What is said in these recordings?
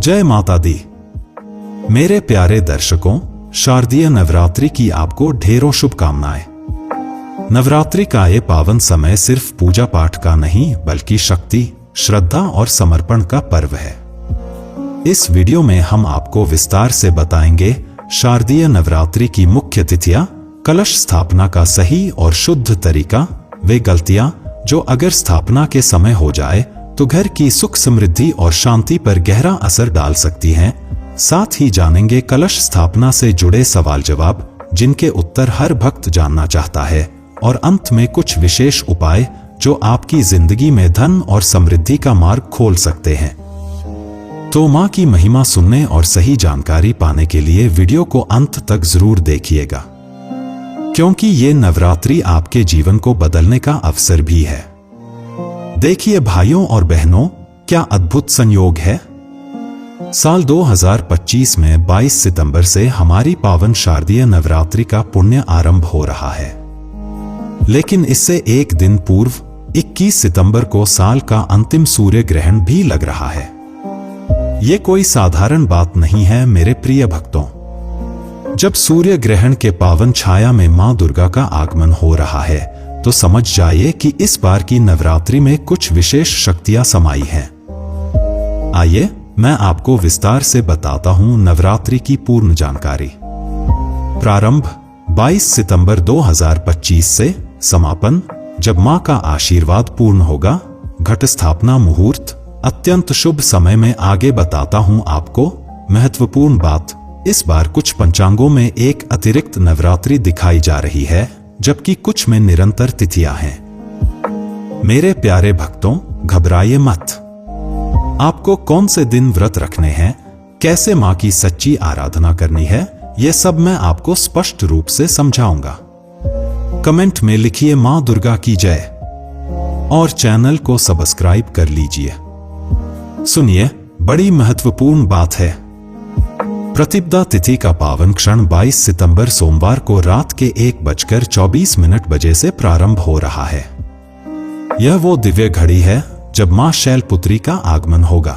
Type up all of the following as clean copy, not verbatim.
जय माता दी। मेरे प्यारे दर्शकों, शारदीय नवरात्रि की आपको ढेरों शुभकामनाएं। नवरात्रि का ये पावन समय सिर्फ पूजा पाठ का नहीं बल्कि शक्ति, श्रद्धा और समर्पण का पर्व है। इस वीडियो में हम आपको विस्तार से बताएंगे शारदीय नवरात्रि की मुख्य तिथियां, कलश स्थापना का सही और शुद्ध तरीका, वे गलतियां जो अगर स्थापना के समय हो जाए तो घर की सुख समृद्धि और शांति पर गहरा असर डाल सकती हैं। साथ ही जानेंगे कलश स्थापना से जुड़े सवाल जवाब जिनके उत्तर हर भक्त जानना चाहता है, और अंत में कुछ विशेष उपाय जो आपकी जिंदगी में धन और समृद्धि का मार्ग खोल सकते हैं। तो मां की महिमा सुनने और सही जानकारी पाने के लिए वीडियो को अंत तक जरूर देखिएगा, क्योंकि ये नवरात्रि आपके जीवन को बदलने का अवसर भी है। देखिए भाइयों और बहनों, क्या अद्भुत संयोग है। साल 2025 में 22 सितंबर से हमारी पावन शारदीय नवरात्रि का पुण्य आरंभ हो रहा है, लेकिन इससे एक दिन पूर्व 21 सितंबर को साल का अंतिम सूर्य ग्रहण भी लग रहा है। ये कोई साधारण बात नहीं है मेरे प्रिय भक्तों। जब सूर्य ग्रहण के पावन छाया में मां दुर्गा का आगमन हो रहा है तो समझ जाइए कि इस बार की नवरात्रि में कुछ विशेष शक्तियां समाई हैं। आइए मैं आपको विस्तार से बताता हूं नवरात्रि की पूर्ण जानकारी। प्रारंभ 22 सितंबर 2025 से, समापन जब मां का आशीर्वाद पूर्ण होगा। घट स्थापना मुहूर्त अत्यंत शुभ समय में आगे बताता हूं आपको। महत्वपूर्ण बात, इस बार कुछ पंचांगों में एक अतिरिक्त नवरात्रि दिखाई जा रही है, जबकि कुछ में निरंतर तिथियां हैं। मेरे प्यारे भक्तों, घबराइए मत। आपको कौन से दिन व्रत रखने हैं, कैसे मां की सच्ची आराधना करनी है, यह सब मैं आपको स्पष्ट रूप से समझाऊंगा। कमेंट में लिखिए मां दुर्गा की जय और चैनल को सब्सक्राइब कर लीजिए। सुनिए, बड़ी महत्वपूर्ण बात है। प्रतिपदा तिथि का पावन क्षण 22 सितंबर सोमवार को रात के 1:24 बजे से प्रारंभ हो रहा है। यह वो दिव्य घड़ी है जब मां शैलपुत्री का आगमन होगा।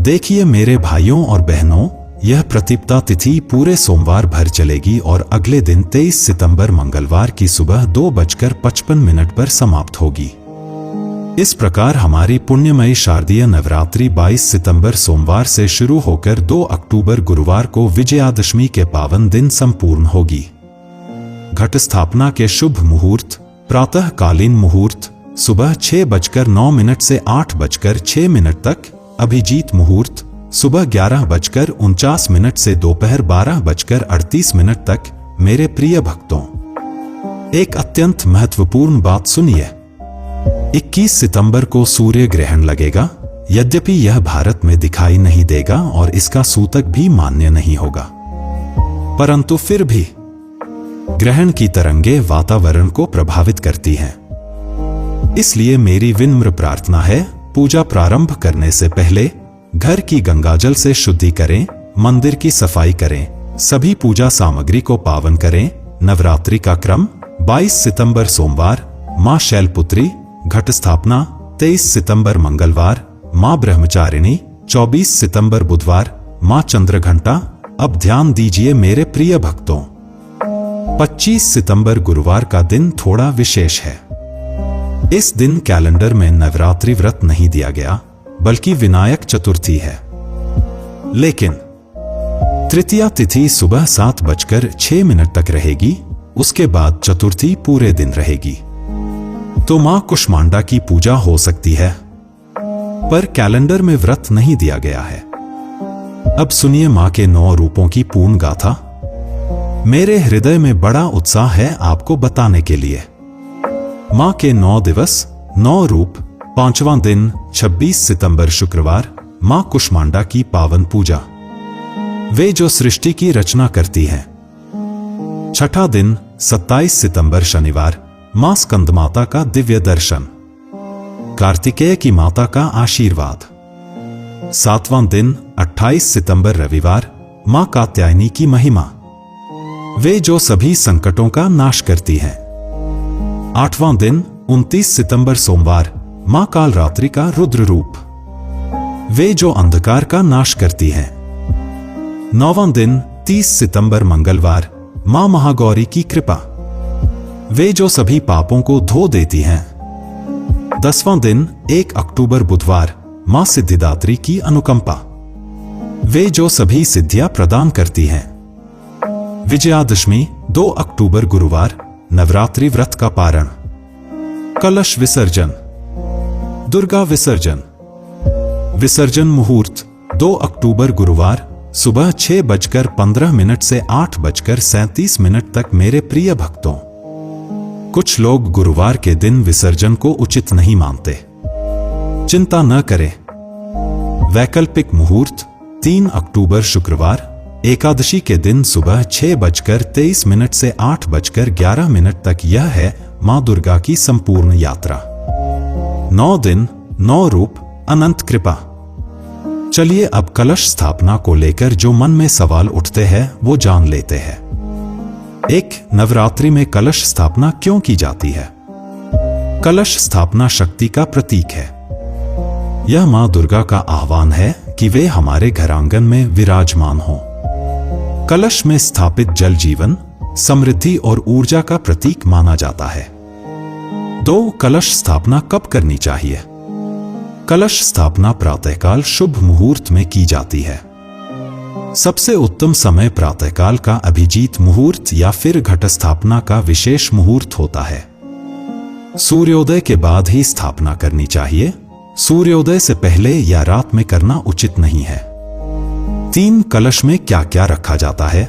देखिए मेरे भाइयों और बहनों, यह प्रतिपदा तिथि पूरे सोमवार भर चलेगी और अगले दिन 23 सितंबर मंगलवार की सुबह 2:55 पर समाप्त होगी। इस प्रकार हमारी पुण्यमयी शारदीय नवरात्रि 22 सितंबर सोमवार से शुरू होकर 2 अक्टूबर गुरुवार को विजयादशमी के पावन दिन संपूर्ण होगी। घट स्थापना के शुभ मुहूर्त, प्रातः कालीन मुहूर्त सुबह 6:09 से 8:06 तक, अभिजीत मुहूर्त सुबह 11:49 से दोपहर 12:38 तक। मेरे प्रिय भक्तों, एक अत्यंत महत्वपूर्ण बात सुनिए। 21 सितंबर को सूर्य ग्रहण लगेगा। यद्यपि यह भारत में दिखाई नहीं देगा और इसका सूतक भी मान्य नहीं होगा, परंतु फिर भी ग्रहण की तरंगें वातावरण को प्रभावित करती हैं। इसलिए मेरी विनम्र प्रार्थना है, पूजा प्रारंभ करने से पहले घर की गंगाजल से शुद्धि करें, मंदिर की सफाई करें, सभी पूजा सामग्री को पावन करें। नवरात्रि का क्रम: 22 सितंबर सोमवार मां शैलपुत्री, घट स्थापना 23 सितंबर मंगलवार मां ब्रह्मचारिणी, 24 सितंबर बुधवार मां चंद्रघंटा। अब ध्यान दीजिए मेरे प्रिय भक्तों, 25 सितंबर गुरुवार का दिन थोड़ा विशेष है। इस दिन कैलेंडर में नवरात्रि व्रत नहीं दिया गया, बल्कि विनायक चतुर्थी है। लेकिन तृतीया तिथि सुबह 7:06 तक रहेगी, उसके बाद चतुर्थी पूरे दिन रहेगी। तो मां कुष्मांडा की पूजा हो सकती है, पर कैलेंडर में व्रत नहीं दिया गया है। अब सुनिए मां के 9 रूपों की पूर्ण गाथा। मेरे हृदय में बड़ा उत्साह है आपको बताने के लिए। मां के 9 दिवस, 9 रूप। 5वां दिन 26 सितंबर शुक्रवार, मां कुष्मांडा की पावन पूजा, वे जो सृष्टि की रचना करती हैं। 6ठा दिन 27 सितंबर शनिवार, मां स्कंदमाता का दिव्य दर्शन, कार्तिकेय की माता का आशीर्वाद। 7वां दिन 28 सितंबर रविवार, मां कात्यायनी की महिमा, वे जो सभी संकटों का नाश करती हैं। 8वां दिन 29 सितंबर सोमवार, मां कालरात्रि का रुद्र रूप, वे जो अंधकार का नाश करती हैं। 9वां दिन 30 सितंबर मंगलवार, मां महागौरी की कृपा, वे जो सभी पापों को धो देती हैं। 10वां दिन 1 अक्टूबर बुधवार, मां सिद्धिदात्री की अनुकंपा, वे जो सभी सिद्धियां प्रदान करती हैं। विजयादशमी 2 अक्टूबर गुरुवार, नवरात्रि व्रत का पारण। कलश विसर्जन, दुर्गा विसर्जन। विसर्जन मुहूर्त 2 अक्टूबर गुरुवार, सुबह 6:15 से 8:37 तक। मेरे प्रिय भक्तों, कुछ लोग गुरुवार के दिन विसर्जन को उचित नहीं मानते। चिंता न करें। वैकल्पिक मुहूर्त 3 अक्टूबर शुक्रवार, एकादशी के दिन सुबह 6:23 से 8:11 तक। यह है मां दुर्गा की संपूर्ण यात्रा। 9 दिन, 9 रूप, अनंत कृपा। चलिए अब कलश स्थापना को लेकर जो मन में सवाल उठते हैं वो जान लेते हैं। 1. नवरात्रि में कलश स्थापना क्यों की जाती है? कलश स्थापना शक्ति का प्रतीक है। यह मां दुर्गा का आह्वान है कि वे हमारे घरांगन में विराजमान हों। कलश में स्थापित जल जीवन, समृद्धि और ऊर्जा का प्रतीक माना जाता है। 2. कलश स्थापना कब करनी चाहिए? कलश स्थापना प्रातःकाल शुभ मुहूर्त में की जाती है। सबसे उत्तम समय प्रातःकाल का अभिजीत मुहूर्त या फिर घट स्थापना का विशेष मुहूर्त होता है। सूर्योदय के बाद ही स्थापना करनी चाहिए। सूर्योदय से पहले या रात में करना उचित नहीं है। 3. कलश में क्या क्या रखा जाता है?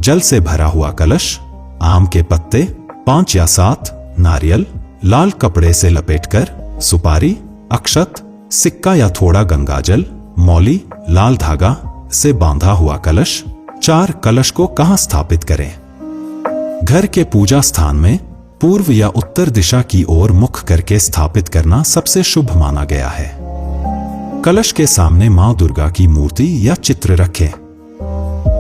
जल से भरा हुआ कलश, आम के पत्ते 5 या 7, नारियल, लाल कपड़े से लपेटकर, सुपारी, अक्षत, सिक्का या थोड़ा गंगाजल, मौली, लाल धागा से बांधा हुआ कलश। 4. कलश को कहां स्थापित करें? घर के पूजा स्थान में पूर्व या उत्तर दिशा की ओर मुख करके स्थापित करना सबसे शुभ माना गया है। कलश के सामने मां दुर्गा की मूर्ति या चित्र रखें।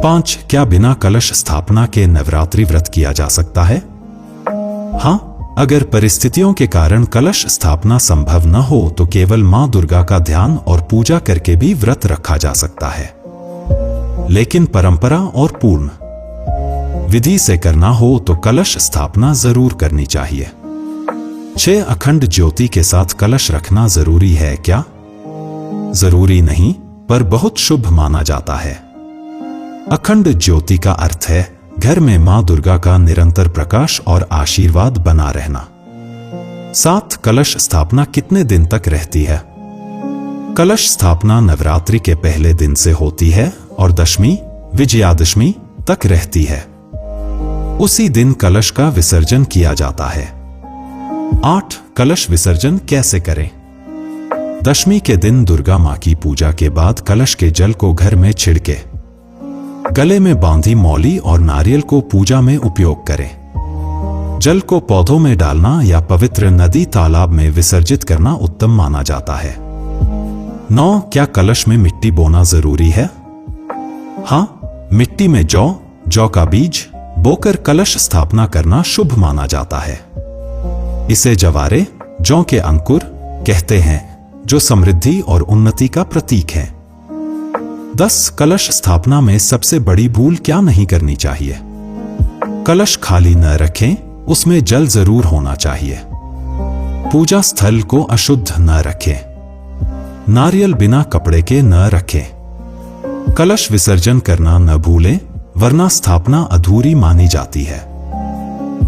5. क्या बिना कलश स्थापना के नवरात्रि व्रत किया जा सकता है? हां, अगर परिस्थितियों के कारण कलश स्थापना संभव न हो तो केवल मां दुर्गा का ध्यान और पूजा करके भी व्रत रखा जा सकता है। लेकिन परंपरा और पूर्ण विधि से करना हो तो कलश स्थापना जरूर करनी चाहिए। 6. अखंड ज्योति के साथ कलश रखना जरूरी है क्या? जरूरी नहीं, पर बहुत शुभ माना जाता है। अखंड ज्योति का अर्थ है घर में मां दुर्गा का निरंतर प्रकाश और आशीर्वाद बना रहना। 7. कलश स्थापना कितने दिन तक रहती है? कलश स्थापना नवरात्रि के पहले दिन से होती है और दशमी, विजयादशमी तक रहती है। उसी दिन कलश का विसर्जन किया जाता है। 8. कलश विसर्जन कैसे करें? दशमी के दिन दुर्गा मां की पूजा के बाद कलश के जल को घर में छिड़के, गले में बांधी मौली और नारियल को पूजा में उपयोग करें। जल को पौधों में डालना या पवित्र नदी तालाब में विसर्जित करना उत्तम माना जाता है। 9. क्या कलश में मिट्टी बोना जरूरी है? हां, मिट्टी में जौ का बीज बोकर कलश स्थापना करना शुभ माना जाता है। इसे जवारे, जौ के अंकुर कहते हैं, जो समृद्धि और उन्नति का प्रतीक है। 10. कलश स्थापना में सबसे बड़ी भूल क्या नहीं करनी चाहिए? कलश खाली न रखें, उसमें जल जरूर होना चाहिए। पूजा स्थल को अशुद्ध न रखें। नारियल बिना कपड़े के न रखें। कलश विसर्जन करना न भूलें, वरना स्थापना अधूरी मानी जाती है।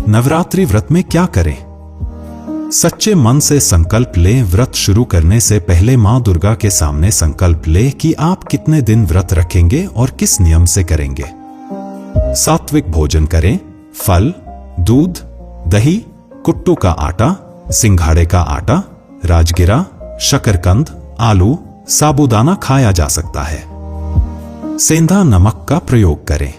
नवरात्रि व्रत में क्या करें? सच्चे मन से संकल्प लें। व्रत शुरू करने से पहले मां दुर्गा के सामने संकल्प लें कि आप कितने दिन व्रत रखेंगे और किस नियम से करेंगे। सात्विक भोजन करें। फल, दूध, दही, कुट्टू का आटा, सिंघाड़े का आटा, राजगिरा, शकरकंद, आलू, साबूदाना खाया जा सकता है। सेंधा नमक का प्रयोग करें।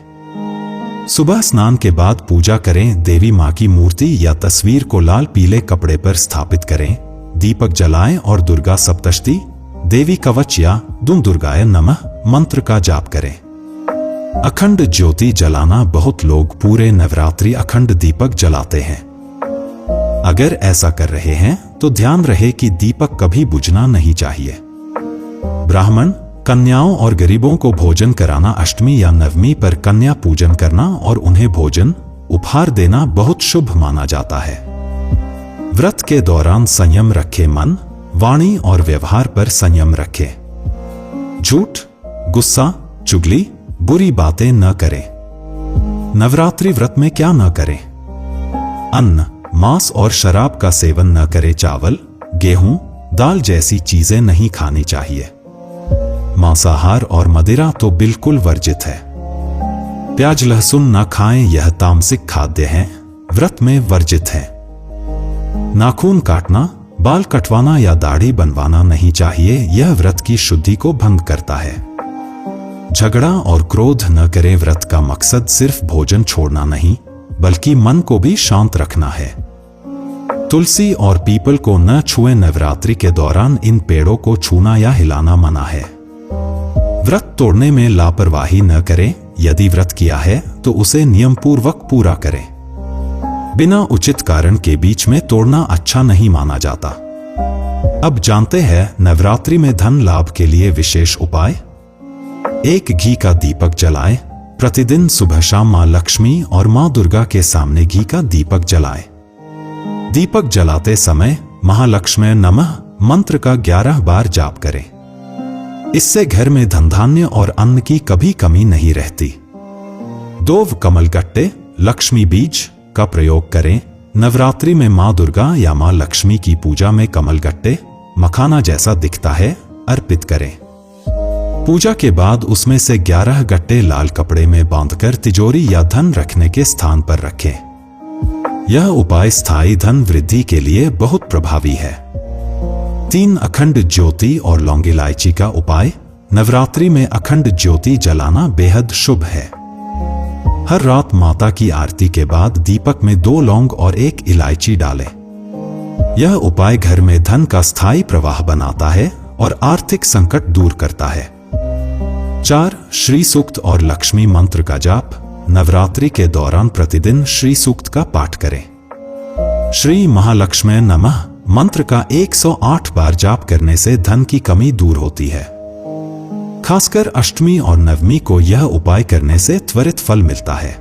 सुबह स्नान के बाद पूजा करें। देवी मां की मूर्ति या तस्वीर को लाल पीले कपड़े पर स्थापित करें। दीपक जलाएं और दुर्गा सप्तशती, देवी कवच या दुम दुर्गाय नमः मंत्र का जाप करें। अखंड ज्योति जलाना। बहुत लोग पूरे नवरात्रि अखंड दीपक जलाते हैं। अगर ऐसा कर रहे हैं तो ध्यान रहे कि दीपक कभी बुझना नहीं चाहिए। ब्राह्मण, कन्याओं और गरीबों को भोजन कराना, अष्टमी या नवमी पर कन्या पूजन करना और उन्हें भोजन उपहार देना बहुत शुभ माना जाता है। व्रत के दौरान संयम रखें, मन, वाणी और व्यवहार पर संयम रखें। झूठ, गुस्सा, चुगली, बुरी बातें न करें। नवरात्रि व्रत में क्या न करें? अन्न, मांस और शराब का सेवन न करें। चावल, गेहूं, दाल जैसी चीजें नहीं खानी चाहिए। मांसाहार और मदिरा तो बिल्कुल वर्जित है। प्याज लहसुन न खाएं, यह तामसिक खाद्य हैं, व्रत में वर्जित है। नाखून काटना, बाल कटवाना या दाढ़ी बनवाना नहीं चाहिए, यह व्रत की शुद्धि को भंग करता है। झगड़ा और क्रोध न करें, व्रत का मकसद सिर्फ भोजन छोड़ना नहीं बल्कि मन को भी शांत रखना है। तुलसी और पीपल को न छुएं, नवरात्रि के दौरान इन पेड़ों को छूना या हिलाना मना है। व्रत तोड़ने में लापरवाही न करें, यदि व्रत किया है तो उसे नियमपूर्वक पूरा करें। बिना उचित कारण के बीच में तोड़ना अच्छा नहीं माना जाता। अब जानते हैं नवरात्रि में धन लाभ के लिए विशेष उपाय। 1 घी का दीपक जलाएं। प्रतिदिन सुबह शाम मां लक्ष्मी और मां दुर्गा के सामने घी का दीपक जलाएं। दीपक जलाते समय महालक्ष्मी नमः मंत्र का 11 बार जाप करें। इससे घर में धन धान्य और अन्न की कभी कमी नहीं रहती। 2 कमल गट्टे, लक्ष्मी बीज का प्रयोग करें। नवरात्रि में मां दुर्गा या मां लक्ष्मी की पूजा में कमल गट्टे, मखाना जैसा दिखता है, अर्पित करें। पूजा के बाद उसमें से 11 गट्टे लाल कपड़े में बांधकर तिजोरी या धन रखने के स्थान पर रखें। यह उपाय स्थायी धन वृद्धि के लिए बहुत प्रभावी है। 3 अखंड ज्योति और लौंग इलायची का उपाय। नवरात्रि में अखंड ज्योति जलाना बेहद शुभ है। हर रात माता की आरती के बाद दीपक में 2 लौंग और 1 इलायची डालें। यह उपाय घर में धन का स्थायी प्रवाह बनाता है और आर्थिक संकट दूर करता है। 4 श्री सूक्त और लक्ष्मी मंत्र का जाप। नवरात्रि के दौरान प्रतिदिन श्री सूक्त का पाठ करें। श्री महालक्ष्मी नमः मंत्र का 108 बार जाप करने से धन की कमी दूर होती है। खासकर अष्टमी और नवमी को यह उपाय करने से त्वरित फल मिलता है।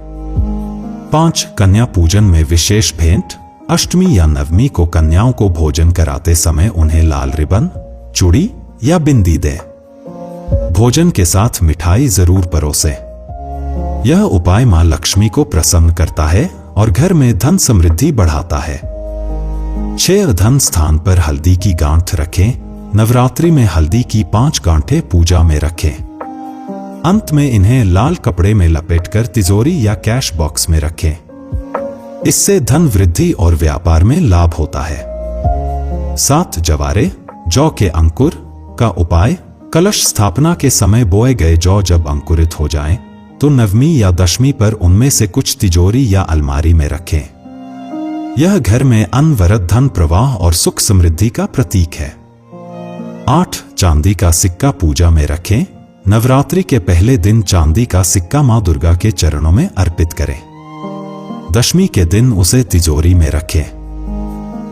5 कन्या पूजन में विशेष भेंट। अष्टमी या नवमी को कन्याओं को भोजन कराते समय उन्हें लाल रिबन, चूड़ी या बिंदी दे। भोजन के साथ मिठाई जरूर परोसे। यह उपाय मां लक्ष्मी को प्रसन्न करता है और घर में धन समृद्धि बढ़ाता है। 6 धन स्थान पर हल्दी की गांठ रखें। नवरात्रि में हल्दी की 5 गांठें पूजा में रखें। अंत में इन्हें लाल कपड़े में लपेटकर तिजोरी या कैश बॉक्स में रखें। इससे धन वृद्धि और व्यापार में लाभ होता है। 7 जवारे, जौ के अंकुर का उपाय। कलश स्थापना के समय बोए गए जौ जब अंकुरित हो जाएं, तो नवमी या दशमी पर उनमें से कुछ तिजोरी या अलमारी में रखें। यह घर में अनवरत धन प्रवाह और सुख समृद्धि का प्रतीक है। 8 चांदी का सिक्का पूजा में रखें। नवरात्रि के पहले दिन चांदी का सिक्का मां दुर्गा के चरणों में अर्पित करें। दशमी के दिन उसे तिजोरी में रखें।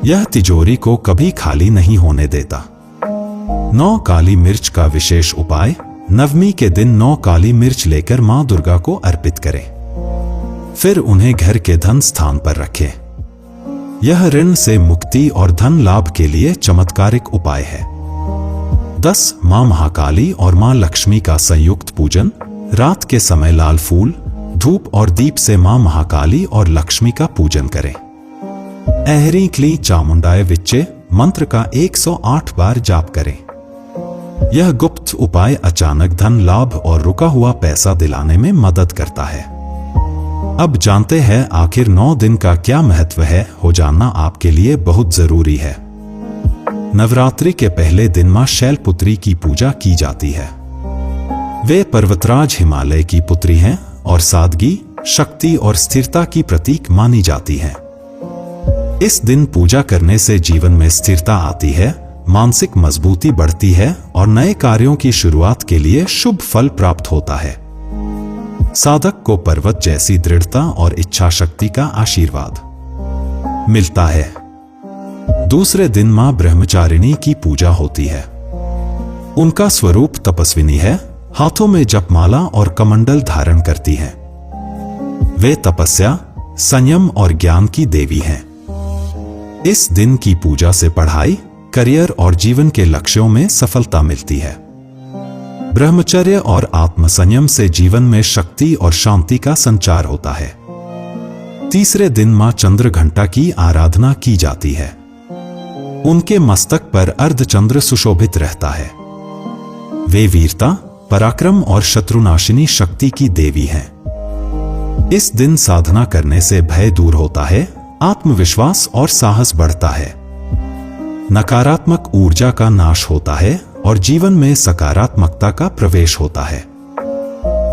यह तिजोरी को कभी खाली नहीं होने देता। 9 काली मिर्च का विशेष उपाय। नवमी के दिन 9 काली मिर्च लेकर मां दुर्गा को अर्पित करें। फिर उन्हें घर के धन स्थान पर रखें। यह ऋण से मुक्ति और धन लाभ के लिए चमत्कारिक उपाय है। 10 मां महाकाली और मां लक्ष्मी का संयुक्त पूजन। रात के समय लाल फूल, धूप और दीप से मां महाकाली और लक्ष्मी का पूजन करें। ऐहरी क्ली चामुंडाय विच्चे मंत्र का 108 बार जाप करें। यह गुप्त उपाय अचानक धन लाभ और रुका हुआ पैसा दिलाने में मदद करता है। अब जानते हैं आखिर 9 दिन का क्या महत्व है। हो जानना आपके लिए बहुत जरूरी है। नवरात्रि के पहले दिन मां शैलपुत्री की पूजा की जाती है। वे पर्वतराज हिमालय की पुत्री हैं और सादगी, शक्ति और स्थिरता की प्रतीक मानी जाती हैं। इस दिन पूजा करने से जीवन में स्थिरता आती है, मानसिक मजबूती बढ़ती है और नए कार्यों की शुरुआत के लिए शुभ फल प्राप्त होता है। साधक को पर्वत जैसी दृढ़ता और इच्छा शक्ति का आशीर्वाद मिलता है। दूसरे दिन मां ब्रह्मचारिणी की पूजा होती है। उनका स्वरूप तपस्विनी है, हाथों में जपमाला और कमंडल धारण करती हैं। वे तपस्या, संयम और ज्ञान की देवी हैं। इस दिन की पूजा से पढ़ाई, करियर और जीवन के लक्ष्यों में सफलता मिलती है। ब्रह्मचर्य और आत्मसंयम से जीवन में शक्ति और शांति का संचार होता है। तीसरे दिन मां चंद्रघंटा की आराधना की जाती है। उनके मस्तक पर अर्धचंद्र सुशोभित रहता है। वे वीरता, पराक्रम और शत्रुनाशिनी शक्ति की देवी हैं। इस दिन साधना करने से भय दूर होता है, आत्मविश्वास और साहस बढ़ता है। नकारात्मक ऊर्जा का नाश होता है और जीवन में सकारात्मकता का प्रवेश होता है।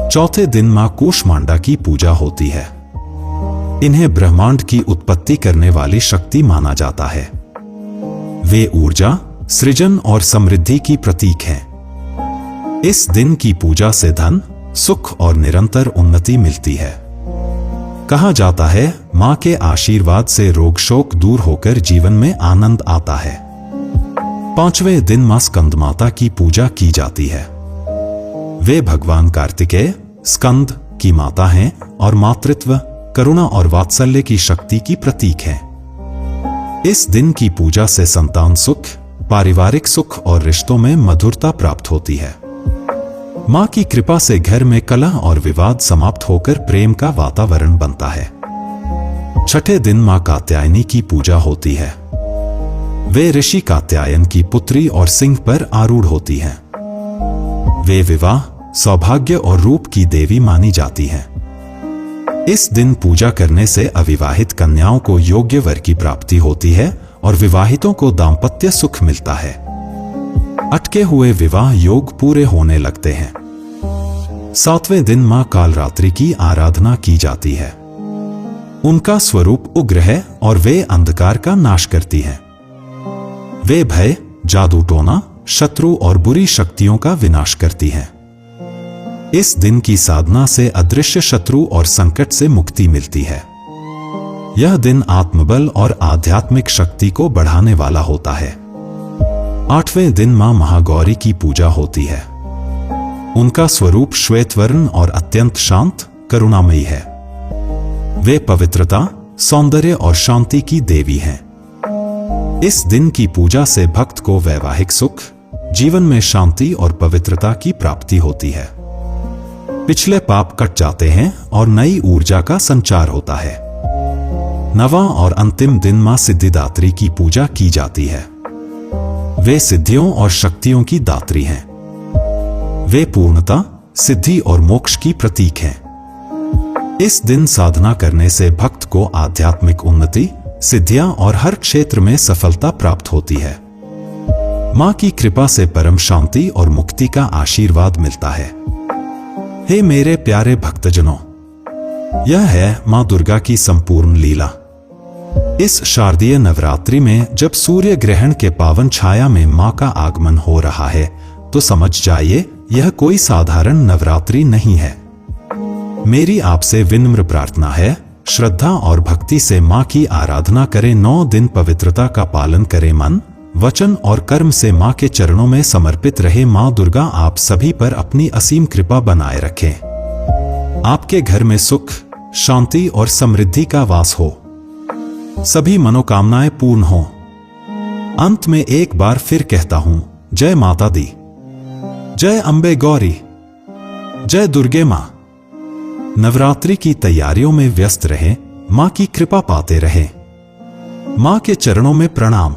चौथे दिन मां कूष्मांडा की पूजा होती है। इन्हें ब्रह्मांड की उत्पत्ति करने वाली शक्ति माना जाता है। वे ऊर्जा, सृजन और समृद्धि की प्रतीक हैं। इस दिन की पूजा से धन, सुख और निरंतर उन्नति मिलती है। कहा जाता है, मां के आशीर्वाद से रोग शोक दूर होकर जीवन में आनंद आता है। पांचवें दिन मां स्कंद माता की पूजा की जाती है। वे भगवान कार्तिकेय, स्कंद की माता हैं और मातृत्व, करुणा और वात्सल्य की शक्ति की प्रतीक हैं। इस दिन की पूजा से संतान सुख, पारिवारिक सुख और रिश्तों में मधुरता प्राप्त होती है। मां की कृपा से घर में कलह और विवाद समाप्त होकर प्रेम का वातावरण बनता है। छठे दिन मां कात्यायनी की पूजा होती है। वे ऋषि कात्यायन की पुत्री और सिंह पर आरूढ़ होती हैं। वे विवाह, सौभाग्य और रूप की देवी मानी जाती हैं। इस दिन पूजा करने से अविवाहित कन्याओं को योग्य वर की प्राप्ति होती है और विवाहितों को दाम्पत्य सुख मिलता है। अटके हुए विवाह योग पूरे होने लगते हैं। सातवें दिन मां कालरात्रि की आराधना की जाती है। उनका स्वरूप उग्र है और वे अंधकार का नाश करती हैं। वे भय, जादू टोना, शत्रु और बुरी शक्तियों का विनाश करती हैं। इस दिन की साधना से अदृश्य शत्रु और संकट से मुक्ति मिलती है। यह दिन आत्मबल और आध्यात्मिक शक्ति को बढ़ाने वाला होता है। आठवें दिन मां महागौरी की पूजा होती है। उनका स्वरूप श्वेतवर्ण और अत्यंत शांत, करुणामयी है। वे पवित्रता, सौंदर्य और शांति की देवी हैं। इस दिन की पूजा से भक्त को वैवाहिक सुख, जीवन में शांति और पवित्रता की प्राप्ति होती है। पिछले पाप कट जाते हैं और नई ऊर्जा का संचार होता है। नवां और अंतिम दिन मां सिद्धिदात्री की पूजा की जाती है। वे सिद्धियों और शक्तियों की दात्री हैं। वे पूर्णता, सिद्धि और मोक्ष की प्रतीक हैं। इस दिन साधना करने से भक्त को आध्यात्मिक उन्नति, सिद्धियां और हर क्षेत्र में सफलता प्राप्त होती है। मां की कृपा से परम शांति और मुक्ति का आशीर्वाद मिलता है। हे मेरे प्यारे भक्तजनों, यह है मां दुर्गा की संपूर्ण लीला। इस शारदीय नवरात्रि में जब सूर्य ग्रहण के पावन छाया में मां का आगमन हो रहा है, तो समझ जाइए यह कोई साधारण नवरात्रि नहीं है। मेरी आपसे विनम्र प्रार्थना है, श्रद्धा और भक्ति से मां की आराधना करें। 9 दिन पवित्रता का पालन करें। मन, वचन और कर्म से मां के चरणों में समर्पित रहे। मां दुर्गा आप सभी पर अपनी असीम कृपा बनाए रखें। आपके घर में सुख, शांति और समृद्धि का वास हो। सभी मनोकामनाएं पूर्ण हो। अंत में एक बार फिर कहता हूं, जय माता दी, जय अंबे गौरी, जय दुर्गे मां। नवरात्रि की तैयारियों में व्यस्त रहें, मां की कृपा पाते रहें। मां के चरणों में प्रणाम।